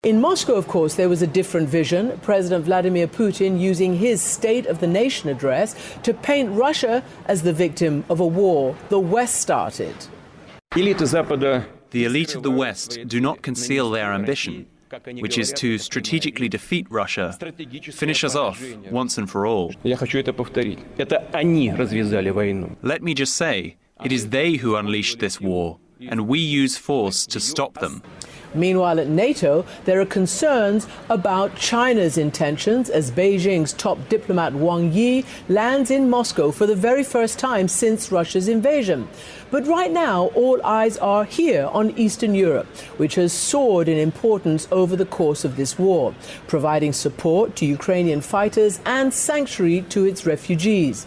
In Moscow, of course, there was a different vision. President Vladimir Putin using his State of the Nation address to paint Russia as the victim of a war the West started. The elite of the West do not conceal their ambition, which is to strategically defeat Russia, finish us off once and for all. Let me just say, it is they who unleashed this war, and we use force to stop them. Meanwhile, at NATO, there are concerns about China's intentions as Beijing's top diplomat Wang Yi lands in Moscow for the very first time since Russia's invasion. But right now, all eyes are here on Eastern Europe, which has soared in importance over the course of this war, providing support to Ukrainian fighters and sanctuary to its refugees.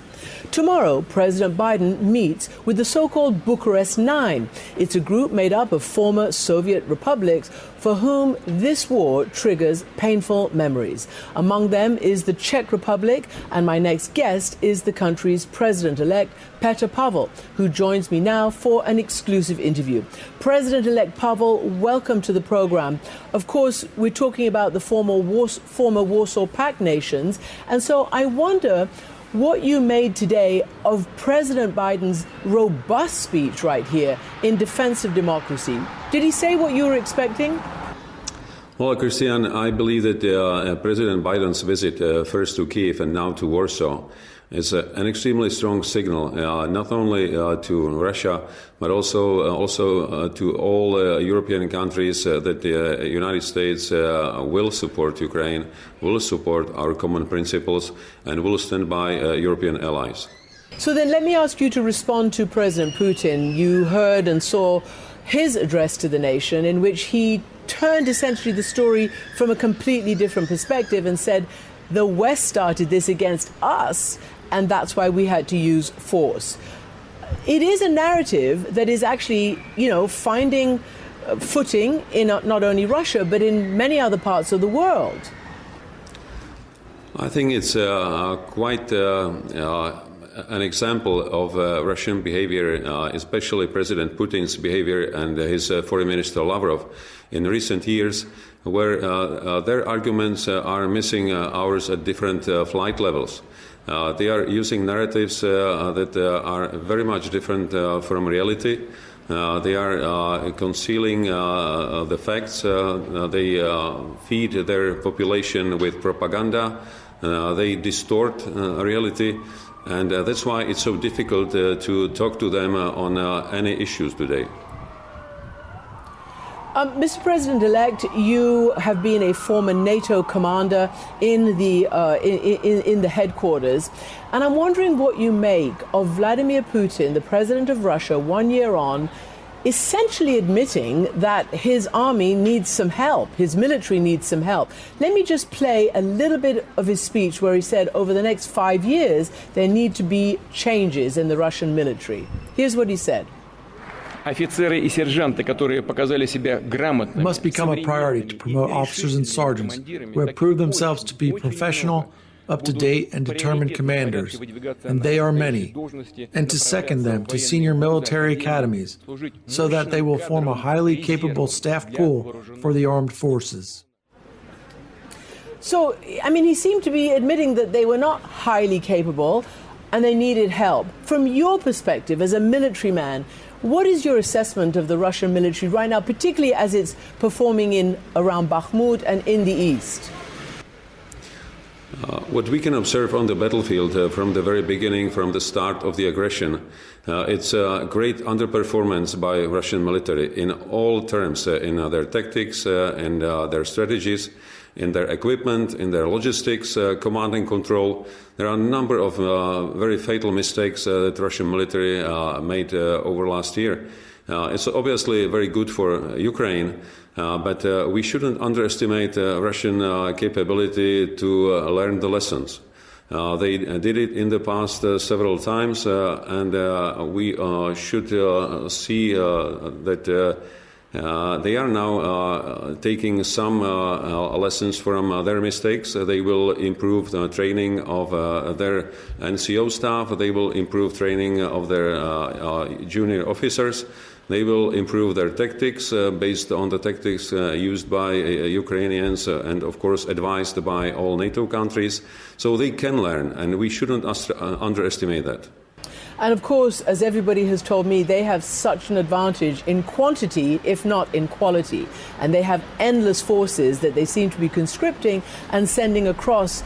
Tomorrow, President Biden meets with the so-called Bucharest Nine. It's a group made up of former Soviet republics for whom this war triggers painful memories. Among them is the Czech Republic, and my next guest is the country's president-elect, Petr Pavel, who joins me now for an exclusive interview. President-elect Pavel, welcome to the program. Of course, we're talking about the former Warsaw Pact nations, and so I wonder what you made today of President Biden's robust speech right here in defense of democracy. Did he say what you were expecting? Well, Christian, I believe that President Biden's visit first to Kyiv and now to Warsaw is an extremely strong signal, not only to Russia, but also to all European countries that the United States will support Ukraine, will support our common principles, and will stand by European allies. So then let me ask you to respond to President Putin. You heard and saw his address to the nation in which he turned essentially the story from a completely different perspective and said, the West started this against us, and that's why we had to use force. It is a narrative that is actually, finding footing in not only Russia, but in many other parts of the world. I think it's quite an example of Russian behavior, especially President Putin's behavior and his foreign minister Lavrov in recent years, where their arguments are missing ours at different flight levels. They are using narratives that are very much different from reality. They are concealing the facts. They feed their population with propaganda. They distort reality. And that's why it's so difficult to talk to them on any issues today. Mr. President-elect, you have been a former NATO commander in the headquarters, and I'm wondering what you make of Vladimir Putin, the president of Russia, 1 year on, essentially admitting that his army needs some help, his military needs some help. Let me just play a little bit of his speech where he said over the next 5 years there need to be changes in the Russian military. Here's what he said. It must become a priority to promote officers and sergeants who have proved themselves to be professional, up-to-date, and determined commanders, and they are many, and to second them to senior military academies so that they will form a highly capable staff pool for the armed forces. So, he seemed to be admitting that they were not highly capable and they needed help. From your perspective as a military man, what is your assessment of the Russian military right now, particularly as it's performing around Bakhmut and in the east? What we can observe on the battlefield from the very beginning, from the start of the aggression, it's a great underperformance by Russian military in all terms, in their tactics, in their strategies, in their equipment, in their logistics, command and control. There are a number of very fatal mistakes that Russian military made over last year. It's obviously very good for Ukraine, but we shouldn't underestimate Russian capability to learn the lessons. They did it in the past several times, and we should see that they are now taking some lessons from their mistakes. They will improve the training of their NCO staff. They will improve training of their junior officers. They will improve their tactics based on the tactics used by Ukrainians and, of course, advised by all NATO countries. So they can learn, and we shouldn't underestimate that. And of course, as everybody has told me, they have such an advantage in quantity, if not in quality. And they have endless forces that they seem to be conscripting and sending across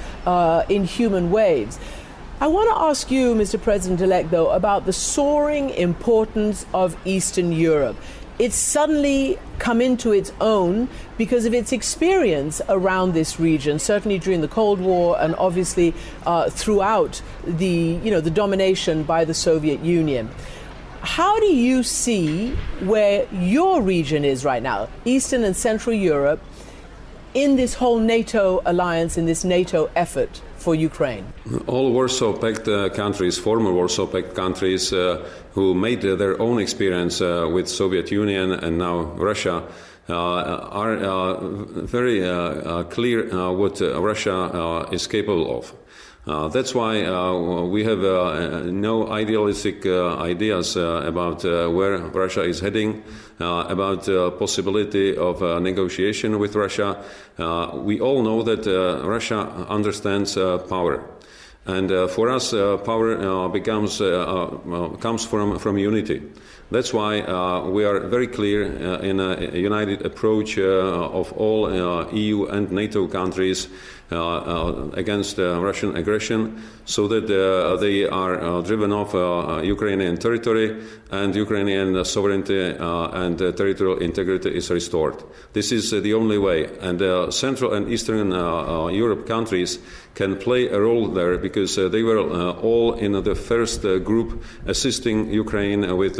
in human waves. I want to ask you, Mr. President-elect, though, about the soaring importance of Eastern Europe. It's suddenly come into its own because of its experience around this region, certainly during the Cold War and obviously throughout the domination by the Soviet Union. How do you see where your region is right now, Eastern and Central Europe, in this whole NATO alliance, in this NATO effort for Ukraine? All Warsaw Pact countries, former Warsaw Pact countries, who made their own experience with Soviet Union and now Russia, are very clear what Russia is capable of. That's why we have no idealistic ideas about where Russia is heading, about the possibility of negotiation with Russia. We all know that Russia understands power. And for us, power comes from unity. That's why we are very clear in a united approach of all EU and NATO countries against Russian aggression, so that they are driven off Ukrainian territory and Ukrainian sovereignty and territorial integrity is restored. This is the only way. And Central and Eastern Europe countries can play a role there because they were all in the first group assisting Ukraine with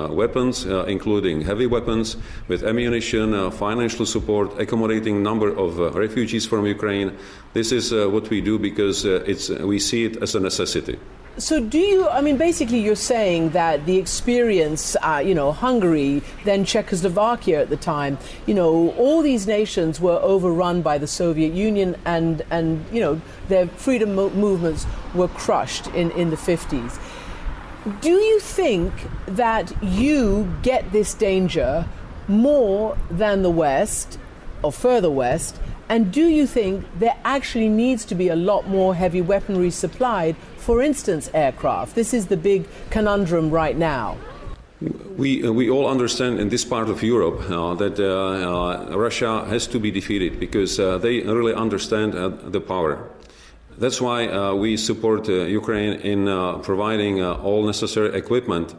weapons, including heavy weapons, with ammunition, financial support, accommodating number of refugees from Ukraine. This is what we do because we see it as a necessity. So do you, I mean, basically you're saying that the experience, Hungary, then Czechoslovakia at the time, all these nations were overrun by the Soviet Union and their freedom movements were crushed in the 50s. Do you think that you get this danger more than the West or further west? And do you think there actually needs to be a lot more heavy weaponry supplied, for instance, aircraft? This is the big conundrum right now. We all understand in this part of Europe that Russia has to be defeated because they really understand the power. That's why we support Ukraine in providing all necessary equipment.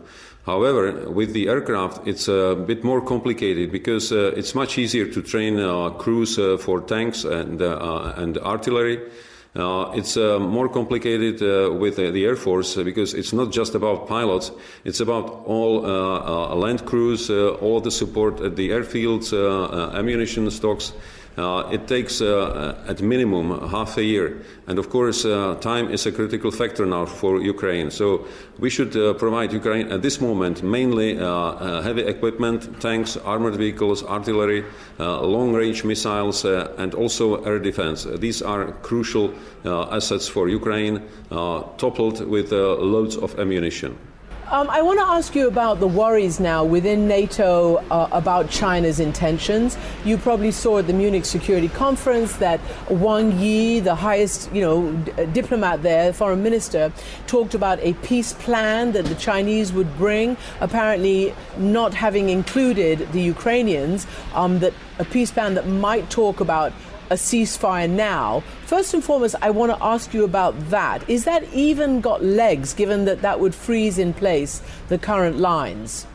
However, with the aircraft, it's a bit more complicated because it's much easier to train crews for tanks and artillery. It's more complicated with the Air Force because it's not just about pilots. It's about all land crews, all the support at the airfields, ammunition stocks. It takes at minimum half a year. And of course, time is a critical factor now for Ukraine. So we should provide Ukraine at this moment mainly heavy equipment, tanks, armored vehicles, artillery, long-range missiles, and also air defense. These are crucial assets for Ukraine, toppled with loads of ammunition. I want to ask you about the worries now within NATO about China's intentions. You probably saw at the Munich Security Conference that Wang Yi, the highest, diplomat there, foreign minister, talked about a peace plan that the Chinese would bring, apparently not having included the Ukrainians, that a peace plan that might talk about a ceasefire now. First and foremost, I want to ask you about that. Is that even got legs, given that that would freeze in place the current lines?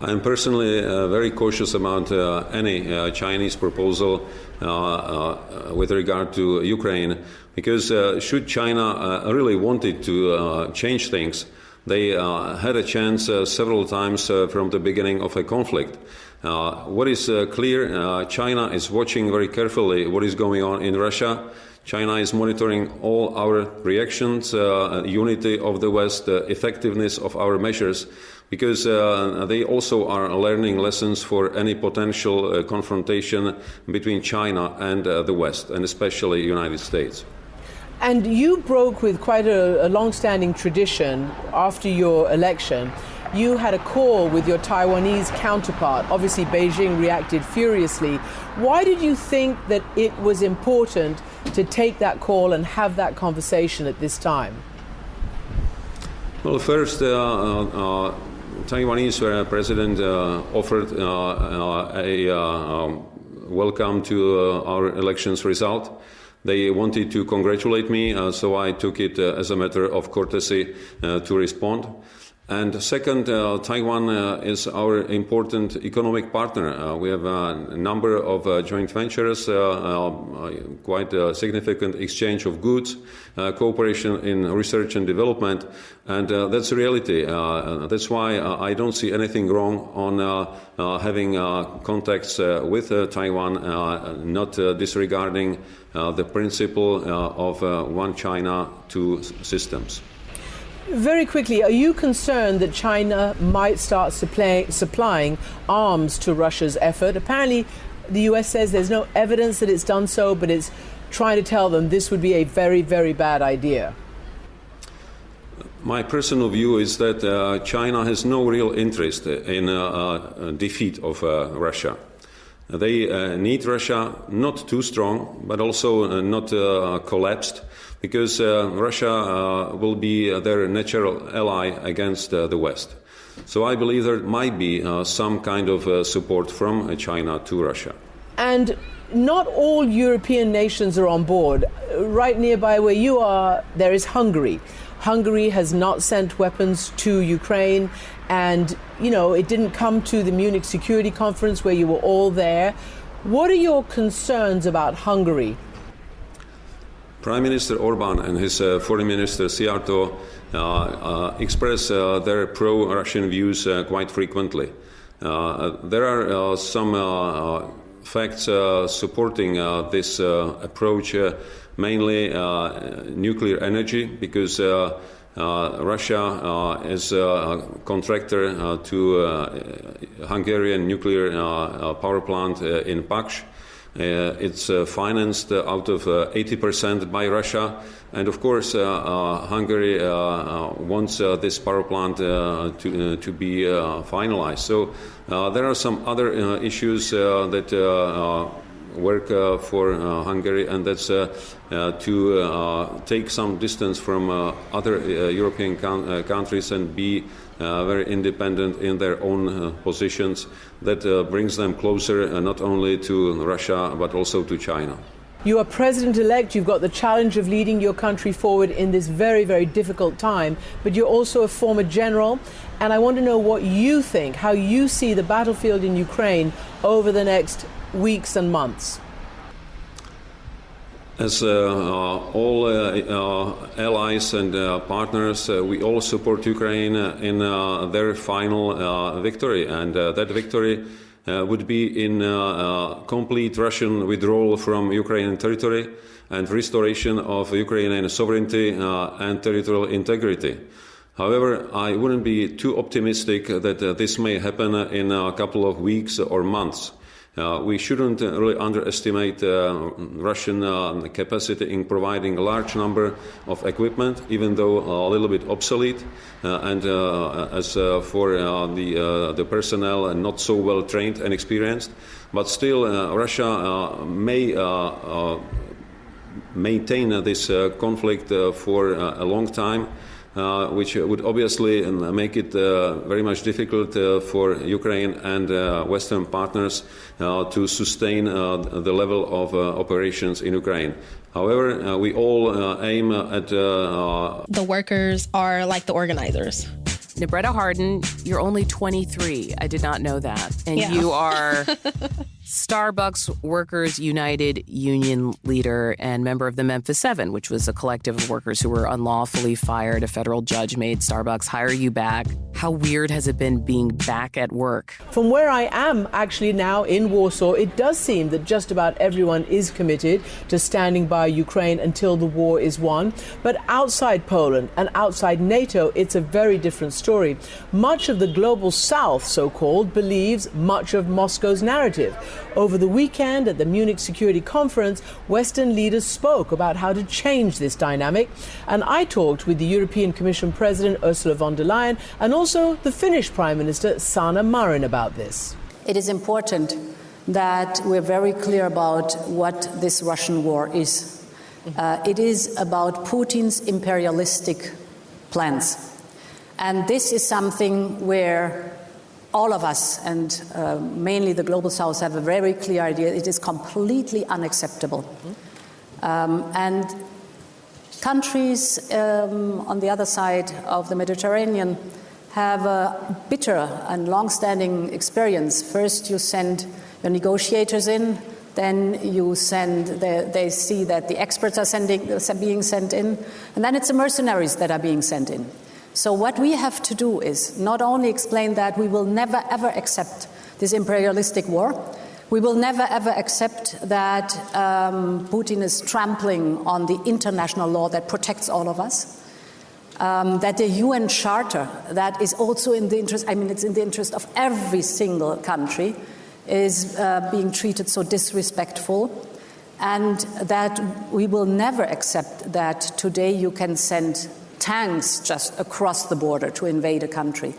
I'm personally very cautious about any Chinese proposal with regard to Ukraine, because should China really wanted to change things, they had a chance several times from the beginning of a conflict. What is clear, China is watching very carefully what is going on in Russia. China is monitoring all our reactions, unity of the West, effectiveness of our measures, because they also are learning lessons for any potential confrontation between China and the West, and especially the United States. And you broke with quite a long-standing tradition after your election you had a call with your Taiwanese counterpart. Obviously, Beijing reacted furiously. Why did you think that it was important to take that call and have that conversation at this time? Well, first, Taiwanese president offered a welcome to our elections result. They wanted to congratulate me, so I took it as a matter of courtesy to respond. And second, Taiwan is our important economic partner. We have a number of joint ventures, quite a significant exchange of goods, cooperation in research and development, and that's a reality. That's why I don't see anything wrong on having contacts with Taiwan, not disregarding the principle of one China, two systems. Very quickly, are you concerned that China might start supplying arms to Russia's effort? Apparently, the US says there's no evidence that it's done so, but it's trying to tell them this would be a very, very bad idea. My personal view is that China has no real interest in defeat of Russia. They need Russia not too strong, but also not collapsed, because Russia will be their natural ally against the West. So I believe there might be some kind of support from China to Russia. And not all European nations are on board. Right nearby where you are, there is Hungary. Hungary has not sent weapons to Ukraine, and, you know, it didn't come to the Munich Security Conference where you were all there. What are your concerns about Hungary? Prime Minister Orban and his Foreign Minister Szijjártó express their pro-Russian views quite frequently. There are some facts supporting this approach, mainly nuclear energy, because Russia is a contractor to Hungarian nuclear power plant in Paks. It's financed out of 80% by Russia, and of course Hungary wants this power plant to be finalized. So there are some other issues that work for Hungary, and that's to take some distance from other European countries and be very independent in their own positions. That brings them closer not only to Russia but also to China. You are president-elect, you've got the challenge of leading your country forward in this very, very difficult time, but you're also a former general, and I want to know what you think, how you see the battlefield in Ukraine over the next weeks and months. As all allies and partners, we all support Ukraine in their final victory, and that victory would be in complete Russian withdrawal from Ukrainian territory and restoration of Ukrainian sovereignty and territorial integrity. However, I wouldn't be too optimistic that this may happen in a couple of weeks or months. We shouldn't really underestimate Russian capacity in providing a large number of equipment, even though a little bit obsolete, and as for the personnel not so well trained and experienced. But still, Russia may maintain this conflict for a long time, which would obviously make it very much difficult for Ukraine and Western partners to sustain the level of operations in Ukraine. However, we all aim at... The workers are like the organizers. Nebretta Harden, you're only 23. I did not know that. And you are Starbucks Workers United union leader and member of the Memphis 7, which was a collective of workers who were unlawfully fired. A federal judge made Starbucks hire you back. How weird has it been being back at work? From where I am actually now in Warsaw, it does seem that just about everyone is committed to standing by Ukraine until the war is won. But outside Poland and outside NATO, it's a very different story. Much of the global south, so-called, believes much of Moscow's narrative. Over the weekend at the Munich Security Conference, Western leaders spoke about how to change this dynamic. And I talked with the European Commission President Ursula von der Leyen and also the Finnish Prime Minister Sanna Marin about this. It is important that we're very clear about what this Russian war is. It is about Putin's imperialistic plans. And this is something where all of us, and mainly the Global South, have a very clear idea. It is completely unacceptable. And countries on the other side of the Mediterranean have a bitter and long-standing experience. First, you send your negotiators in, then you they see that the experts are being sent in, and then it's the mercenaries that are being sent in. So what we have to do is not only explain that we will never ever accept this imperialistic war, we will never ever accept that Putin is trampling on the international law that protects all of us, that the UN Charter, that is also in the interest, it's in the interest of every single country, is being treated so disrespectful, and that we will never accept that today you can send tanks just across the border to invade a country.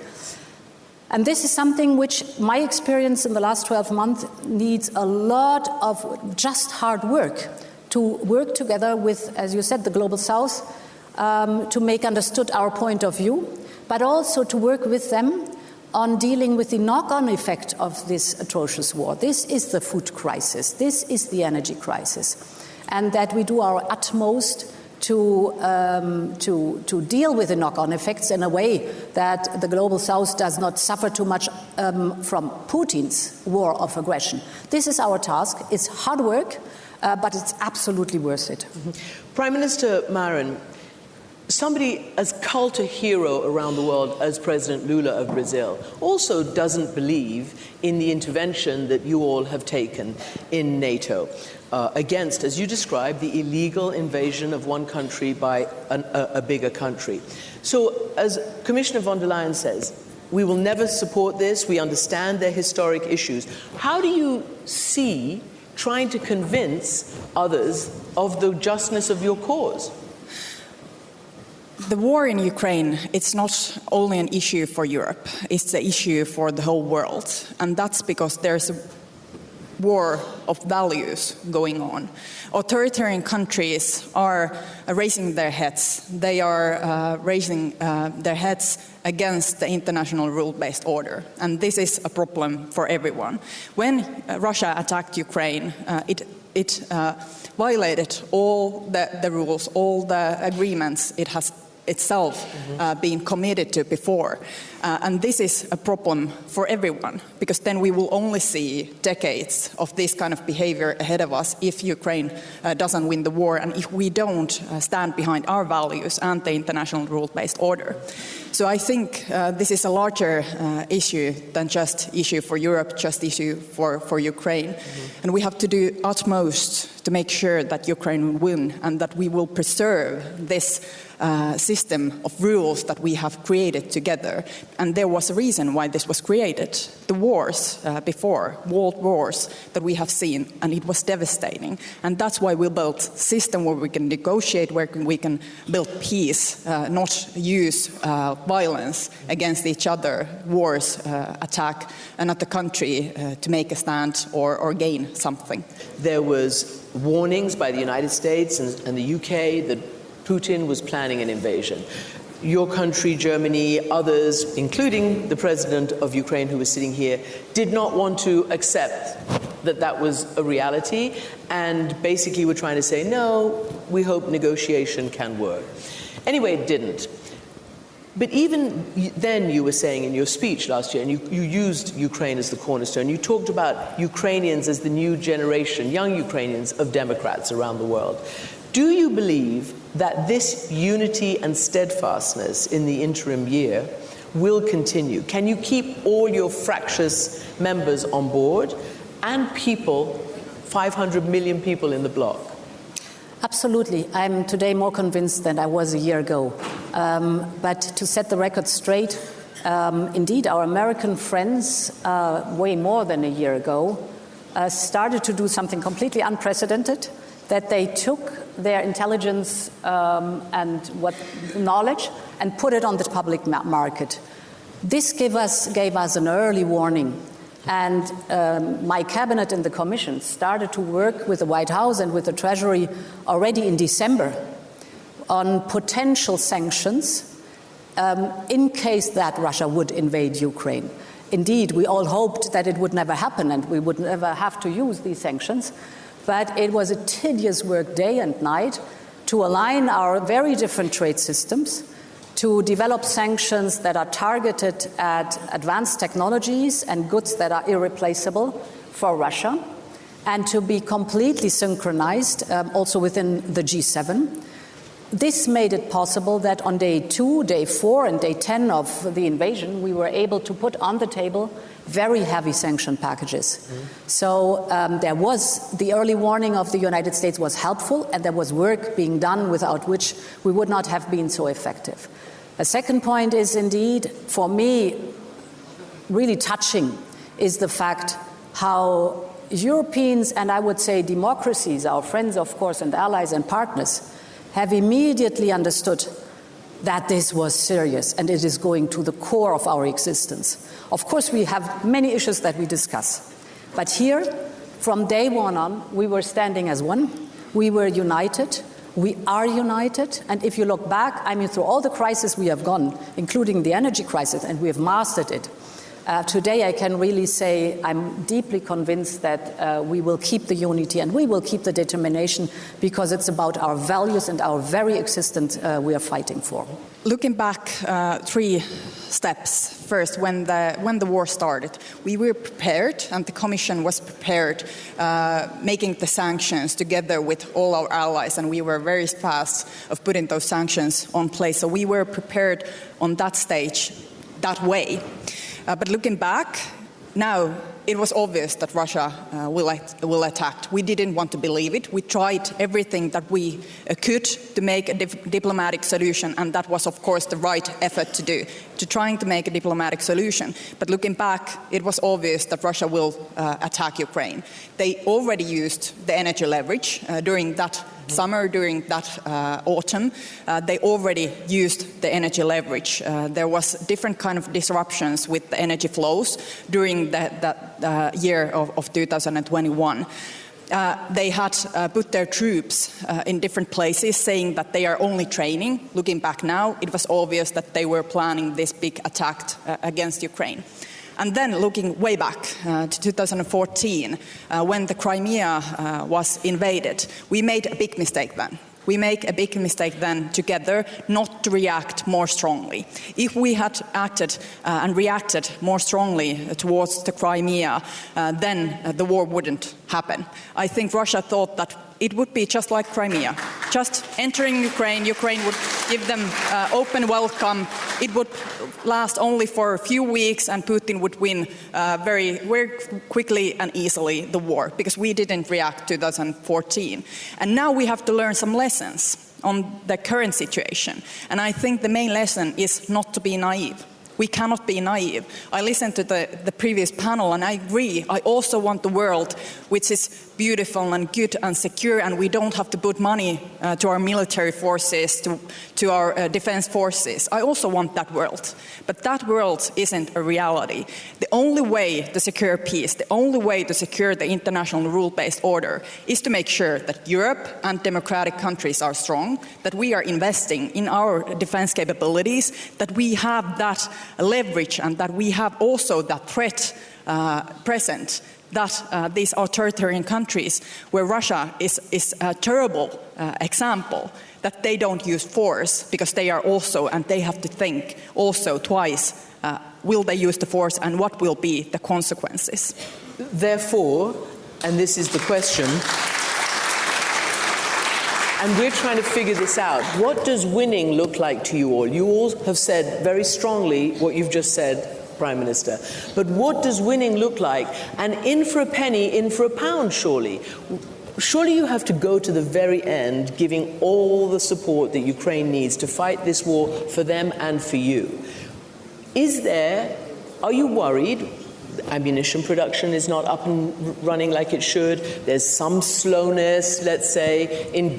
And this is something which my experience in the last 12 months needs a lot of just hard work to work together with, as you said, the Global South, to make understood our point of view, but also to work with them on dealing with the knock-on effect of this atrocious war. This is the food crisis. This is the energy crisis. And that we do our utmost to deal with the knock-on effects in a way that the Global South does not suffer too much from Putin's war of aggression. This is our task. It's hard work, but it's absolutely worth it. Prime Minister Marin, somebody as cult a hero around the world as President Lula of Brazil also doesn't believe in the intervention that you all have taken in NATO against, as you described, the illegal invasion of one country by a bigger country. So, as Commissioner von der Leyen says, we will never support this. We understand their historic issues. How do you see trying to convince others of the justness of your cause? The war in Ukraine, it's not only an issue for Europe, it's an issue for the whole world. And that's because there's a war of values going on. Authoritarian countries are raising their heads. They are raising their heads against the international rule-based order. And this is a problem for everyone. When Russia attacked Ukraine, it violated all the rules, all the agreements it has itself been committed to before. And this is a problem for everyone, because then we will only see decades of this kind of behavior ahead of us if Ukraine doesn't win the war and if we don't stand behind our values and the international rule-based order. So I think this is a larger issue than just issue for Europe, just issue for Ukraine. And we have to do utmost to make sure that Ukraine will win and that we will preserve this system of rules that we have created together. And there was a reason why this was created. The wars before, world wars that we have seen, and it was devastating. And that's why we built a system where we can negotiate, where we can build peace, not use violence against each other, wars, attack another country to make a stand or gain something. There was warnings by the United States and the UK that Putin was planning an invasion. Your country, Germany, others, including the president of Ukraine who was sitting here, did not want to accept that that was a reality, and basically were trying to say, no, we hope negotiation can work. Anyway, it didn't. But even then, you were saying in your speech last year, and you used Ukraine as the cornerstone, you talked about Ukrainians as the new generation, young Ukrainians, of Democrats around the world. Do you believe that this unity and steadfastness in the interim year will continue? Can you keep all your fractious members on board and people, 500 million people in the bloc? Absolutely. I'm today more convinced than I was a year ago. But to set the record straight, indeed, our American friends, way more than a year ago, started to do something completely unprecedented, that they took their intelligence and what knowledge and put it on the public market. This gave us an early warning. And my cabinet and the Commission started to work with the White House and with the Treasury already in December on potential sanctions in case that Russia would invade Ukraine. Indeed, we all hoped that it would never happen and we would never have to use these sanctions. But it was a tedious work day and night to align our very different trade systems, to develop sanctions that are targeted at advanced technologies and goods that are irreplaceable for Russia, and to be completely synchronized also within the G7. This made it possible that on day 2, day 4, and day 10 of the invasion, we were able to put on the table very heavy sanction packages. So there was the early warning of the United States was helpful, and there was work being done without which we would not have been so effective. A second point is indeed, for me, really touching, is the fact how Europeans, and I would say democracies, our friends, of course, and allies and partners, have immediately understood that this was serious and it is going to the core of our existence. Of course, we have many issues that we discuss. But here, from day one on, we were standing as one. We were united. We are united. And if you look back, I mean, through all the crises we have gone, including the energy crisis, and we have mastered it, today I can really say I'm deeply convinced that we will keep the unity and we will keep the determination, because it's about our values and our very existence we are fighting for. Looking back 3 steps. First, when the war started, we were prepared, and the Commission was prepared, making the sanctions together with all our allies, and we were very fast of putting those sanctions on place. So we were prepared on that stage, that way. But looking back, now it was obvious that Russia will attack. We didn't want to believe it. We tried everything that we could to make a diplomatic solution, and that was, of course, the right effort to do, to trying to make a diplomatic solution. But looking back, it was obvious that Russia will attack Ukraine. They already used the energy leverage during that summer, during that autumn. They already used the energy leverage. There was different kind of disruptions with the energy flows during that year of 2021. They had put their troops in different places, saying that they are only training. Looking back now, it was obvious that they were planning this big attack against Ukraine. And then looking way back to 2014, when the Crimea was invaded, we made a big mistake then. We make a big mistake then together not to react more strongly. If we had acted and reacted more strongly towards the Crimea, then the war wouldn't happen. I think Russia thought that it would be just like Crimea, just entering Ukraine. Ukraine would give them open welcome. It would last only for a few weeks, and Putin would win very, very quickly and easily the war, because we didn't react 2014. And now we have to learn some lessons on the current situation. And I think the main lesson is not to be naive. We cannot be naive. I listened to the previous panel, and I agree. I also want the world which is beautiful and good and secure, and we don't have to put money to our military forces, to our defense forces. I also want that world. But that world isn't a reality. The only way to secure peace, the only way to secure the international rule-based order is to make sure that Europe and democratic countries are strong, that we are investing in our defense capabilities, that we have that leverage, and that we have also that threat present, that these authoritarian countries, where Russia is a terrible example, that they don't use force, because they are also, and they have to think also twice, will they use the force and what will be the consequences? Therefore, and this is the question, and we're trying to figure this out, what does winning look like to you all? You all have said very strongly what you've just said, Prime Minister. But what does winning look like? And in for a penny, in for a pound, surely. Surely you have to go to the very end, giving all the support that Ukraine needs to fight this war for them and for you. Are you worried ammunition production is not up and running like it should. There's some slowness, let's say, in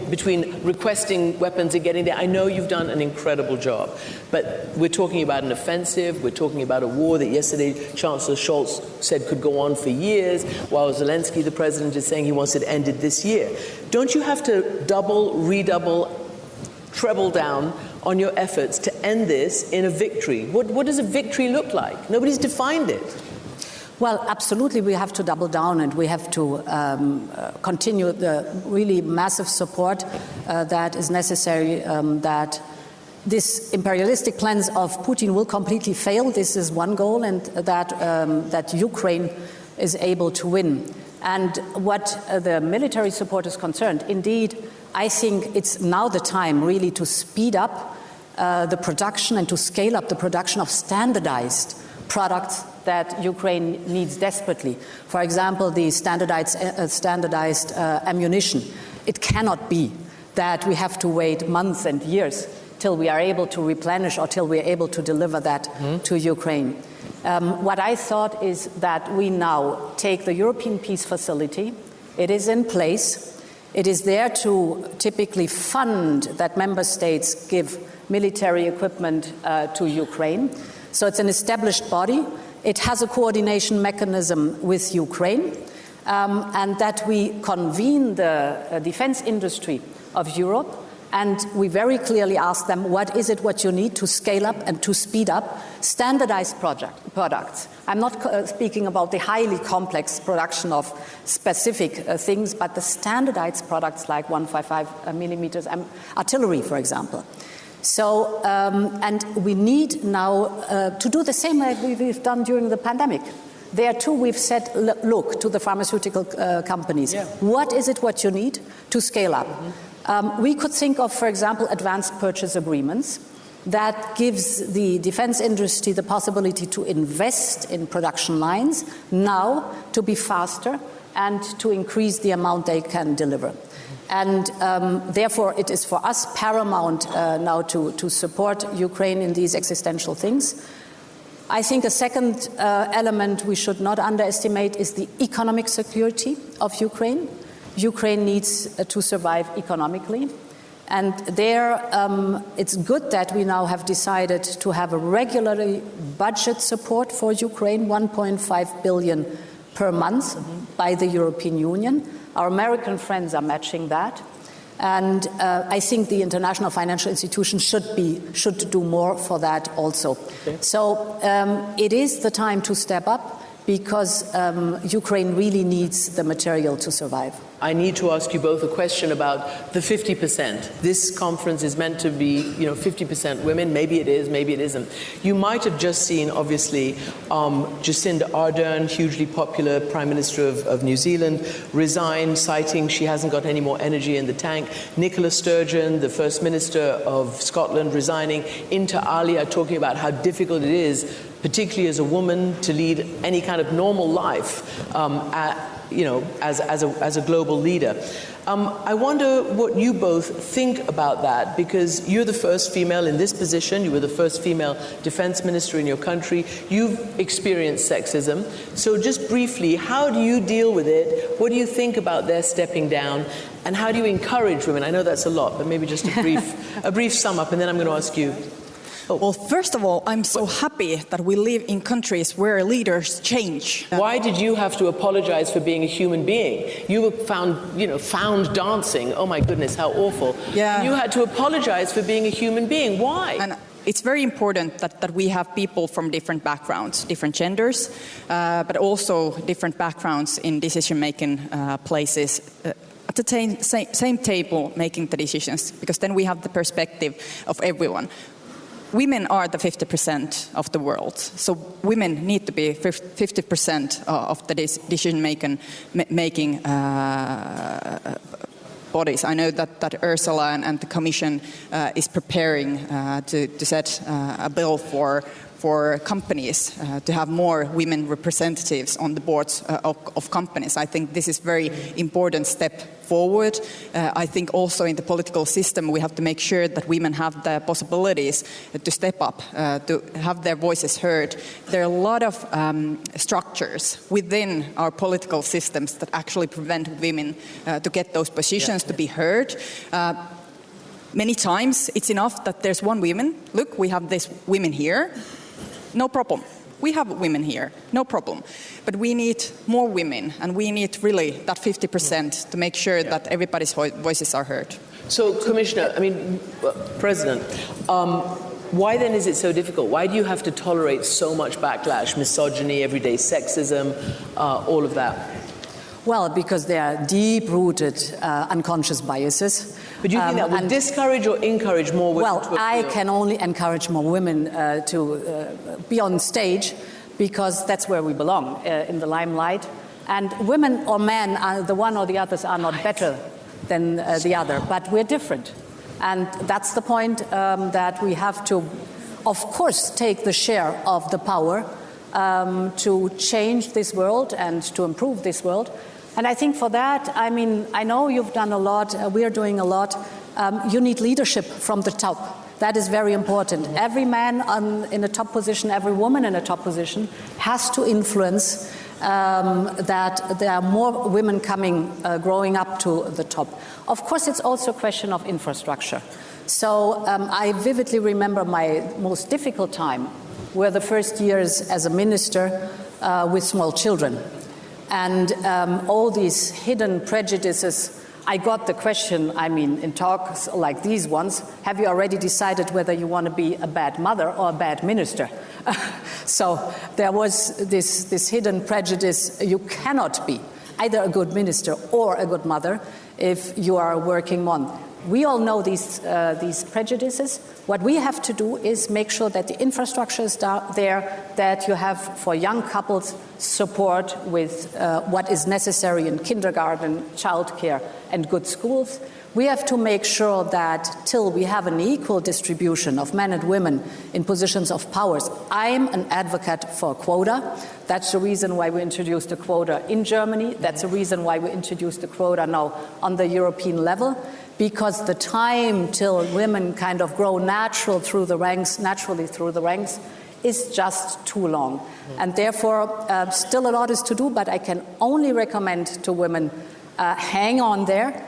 between requesting weapons and getting there. I know you've done an incredible job, but we're talking about an offensive. We're talking about a war that yesterday Chancellor Scholz said could go on for years, while Zelensky, the president, is saying he wants it ended this year. Don't you have to double, redouble, treble down on your efforts to end this in a victory? What does a victory look like? Nobody's defined it. Well, absolutely, we have to double down, and we have to continue the really massive support that is necessary, that this imperialistic plans of Putin will completely fail. This is one goal, and that Ukraine is able to win. And what the military support is concerned, indeed, I think it's now the time really to speed up the production and to scale up the production of standardized products that Ukraine needs desperately. For example, the standardized ammunition. It cannot be that we have to wait months and years till we are able to replenish or till we are able to deliver that to Ukraine. What I thought is that we now take the European Peace Facility. It is in place. It is there to typically fund that member states give military equipment to Ukraine. So it's an established body. It has a coordination mechanism with Ukraine, and that we convene the defense industry of Europe, and we very clearly ask them, what is it what you need to scale up and to speed up standardized products? I'm not speaking about the highly complex production of specific things, but the standardized products like 155 millimeters artillery, for example. So, and we need now to do the same like we've done during the pandemic. There too we've said, look to the pharmaceutical companies. Yeah. What is it what you need to scale up? We could think of, for example, advanced purchase agreements that gives the defense industry the possibility to invest in production lines now to be faster and to increase the amount they can deliver. And therefore, it is for us paramount now to support Ukraine in these existential things. I think a second element we should not underestimate is the economic security of Ukraine. Ukraine needs to survive economically. And there, it's good that we now have decided to have a regular budget support for Ukraine, 1.5 billion per month by the European Union. Our American friends are matching that. And I think the international financial institutions should do more for that also. Okay. So it is the time to step up, because Ukraine really needs the material to survive. I need to ask you both a question about the 50%. This conference is meant to be, 50% women. Maybe it is, maybe it isn't. You might have just seen, obviously, Jacinda Ardern, hugely popular Prime Minister of New Zealand, resign, citing she hasn't got any more energy in the tank. Nicola Sturgeon, the First Minister of Scotland, resigning. Inter alia, talking about how difficult it is, particularly as a woman, to lead any kind of normal life as a global leader. I wonder what you both think about that, because you're the first female in this position. You were the first female defense minister in your country. You've experienced sexism. So just briefly, how do you deal with it? What do you think about their stepping down? And how do you encourage women? I know that's a lot, but maybe just a brief sum up, and then I'm going to ask you. Oh. Well, first of all, I'm so happy that we live in countries where leaders change. Why did you have to apologize for being a human being? You were found dancing. Oh my goodness, how awful. Yeah. And you had to apologize for being a human being. Why? And it's very important that we have people from different backgrounds, different genders, but also different backgrounds in decision-making places. At the same table making the decisions, because then we have the perspective of everyone. Women are the 50% of the world, so women need to be 50% of the decision-making bodies. I know that Ursula and the Commission is preparing to set a bill for for companies to have more women representatives on the boards of companies. I think this is a very important step forward. I think also in the political system we have to make sure that women have the possibilities to step up, to have their voices heard. There are a lot of structures within our political systems that actually prevent women to get those positions, to be heard. Many times it's enough that there's one woman. Look, we have this women here. No problem. We have women here, no problem. But we need more women, and we need really that 50% to make sure that everybody's voices are heard. So, Commissioner, President, why then is it so difficult? Why do you have to tolerate so much backlash, misogyny, everyday sexism, all of that? Well, because they are deep-rooted unconscious biases. But do you think that would discourage or encourage more women to appeal? I can only encourage more women to be on stage, because that's where we belong, in the limelight. And women or men, the one or the others, are not better than the other, but we're different. And that's the point, that we have to, of course, take the share of the power to change this world and to improve this world. And I think for that, I know you've done a lot, we're doing a lot. You need leadership from the top. That is very important. Every man in a top position, every woman in a top position has to influence that there are more women growing up to the top. Of course, it's also a question of infrastructure. So I vividly remember my most difficult time were the first years as a minister with small children. And all these hidden prejudices. I got the question, in talks like these ones, have you already decided whether you want to be a bad mother or a bad minister? So there was this hidden prejudice. You cannot be either a good minister or a good mother if you are a working mom. We all know these prejudices. What we have to do is make sure that the infrastructure is there, that you have for young couples support with what is necessary in kindergarten, childcare, and good schools. We have to make sure that till we have an equal distribution of men and women in positions of powers. I'm an advocate for a quota. That's the reason why we introduced a quota in Germany. That's the reason why we introduced a quota now on the European level. Because the time till women kind of grow naturally through the ranks is just too long. And therefore, still a lot is to do, but I can only recommend to women, hang on there,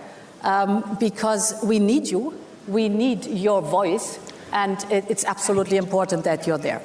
because we need you, we need your voice, and it's absolutely important that you're there.